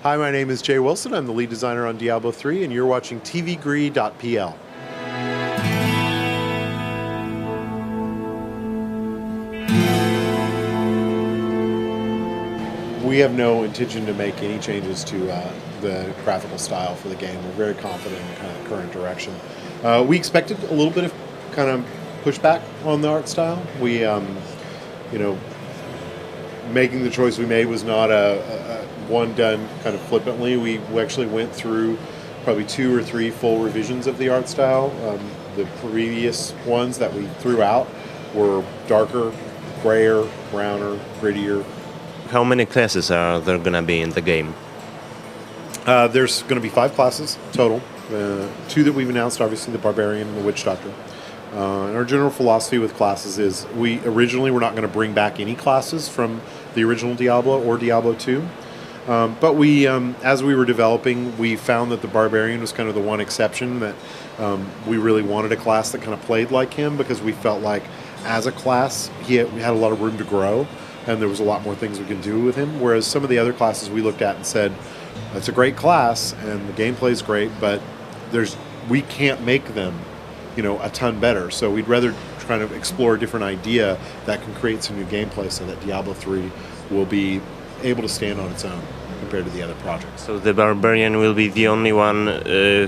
Hi, my name is Jay Wilson. I'm the lead designer on Diablo 3, and you're watching tvgree.pl. We have no intention to make any changes to the graphical style for the game. We're very confident in kind of the current direction. We expected a little bit of kind of pushback on the art style. Making the choice we made was not a one done kind of flippantly. We actually went through probably 2 or 3 full revisions of the art style. The previous ones that we threw out were darker, grayer, browner, grittier. How many classes are there going to be in the game? There's going to be 5 classes total. 2 that we've announced, obviously, the Barbarian and the Witch Doctor. And our general philosophy with classes is we originally were not going to bring back any classes from the original Diablo or Diablo 2. But we, as we were developing, we found that the Barbarian was kind of the one exception that we really wanted a class that kind of played like him, because we felt like as a class we had a lot of room to grow and there was a lot more things we can do with him. Whereas some of the other classes we looked at and said, it's a great class and the gameplay is great, but we can't make them a ton better. So we'd rather try to explore a different idea that can create some new gameplay so that Diablo 3 will be able to stand on its own compared to the other projects. So the Barbarian will be the only one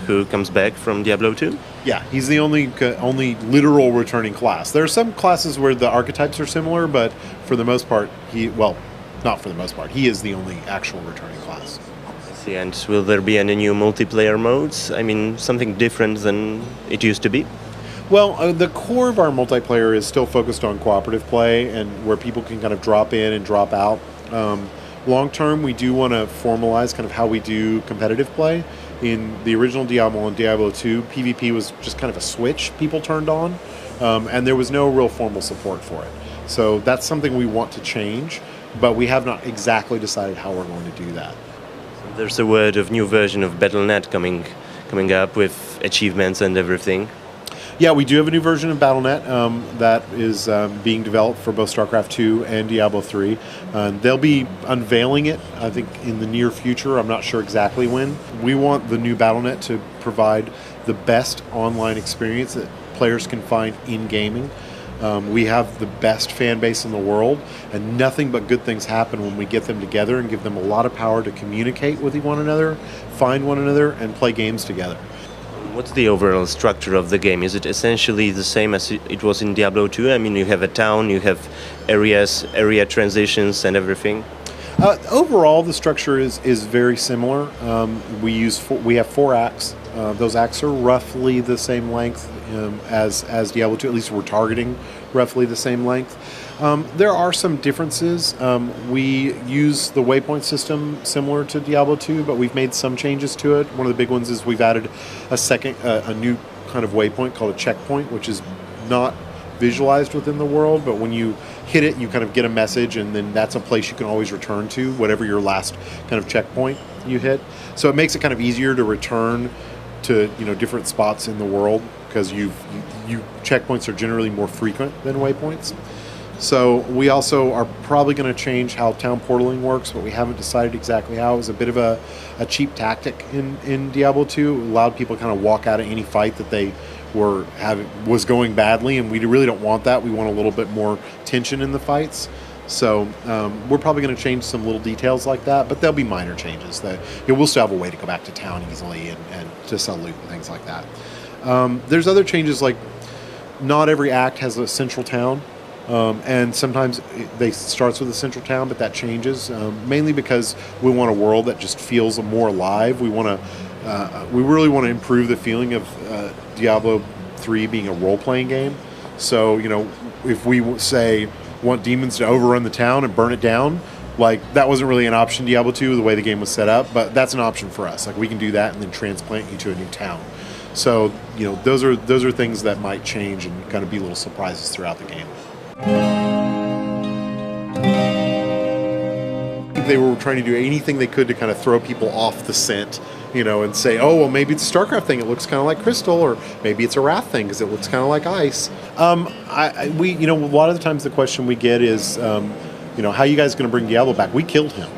who comes back from Diablo 2? Yeah, he's the only literal returning class. There are some classes where the archetypes are similar, but for the most part, not for the most part, he is the only actual returning class. I see. And will there be any new multiplayer modes? I mean, something different than it used to be? Well, the core of our multiplayer is still focused on cooperative play and where people can kind of drop in and drop out. Long term, we do want to formalize kind of how we do competitive play. In the original Diablo and Diablo 2, PvP was just kind of a switch people turned on, and there was no real formal support for it. So that's something we want to change, but we have not exactly decided how we're going to do that. There's a word of new version of Battle.net coming up with achievements and everything. Yeah, we do have a new version of Battle.net that is being developed for both StarCraft 2 and Diablo 3. They'll be unveiling it, I think, in the near future. I'm not sure exactly when. We want the new Battle.net to provide the best online experience that players can find in gaming. We have the best fan base in the world, and nothing but good things happen when we get them together and give them a lot of power to communicate with one another, find one another, and play games together. What's the overall structure of the game? Is it essentially the same as it was in Diablo 2? I mean, you have a town, you have area transitions and everything. Overall, the structure is very similar. We have 4 acts. Those acts are roughly the same length as Diablo 2. At least we're targeting roughly the same length. There are some differences. We use the waypoint system similar to Diablo 2, but we've made some changes to it. One of the big ones is we've added a new kind of waypoint called a checkpoint, which is not visualized within the world, but when you hit it, you kind of get a message, and then that's a place you can always return to, whatever your last kind of checkpoint you hit. So it makes it kind of easier to return to different spots in the world, because checkpoints are generally more frequent than waypoints. So we also are probably going to change how town portaling works, but we haven't decided exactly how. It was a bit of a cheap tactic in Diablo 2. It allowed people to kind of walk out of any fight that they was going badly, and we really don't want that. We want a little bit more tension in the fights. So we're probably going to change some little details like that, but there'll be minor changes. We'll still have a way to go back to town easily and to sell loot and things like that. There's other changes, like not every act has a central town. And sometimes they starts with a central town, but that changes mainly because we want a world that just feels more alive. We really want to improve the feeling of Diablo 3 being a role-playing game. So if we want demons to overrun the town and burn it down, like that wasn't really an option in Diablo 2 the way the game was set up, but that's an option for us. Like we can do that and then transplant you to a new town. So those are things that might change and kind of be little surprises throughout the game. They were trying to do anything they could to kind of throw people off the scent, and say, oh, well, maybe it's a StarCraft thing, it looks kind of like crystal, or maybe it's a Wrath thing because it looks kind of like ice. A lot of the times the question we get is, how are you guys going to bring Diablo back? We killed him.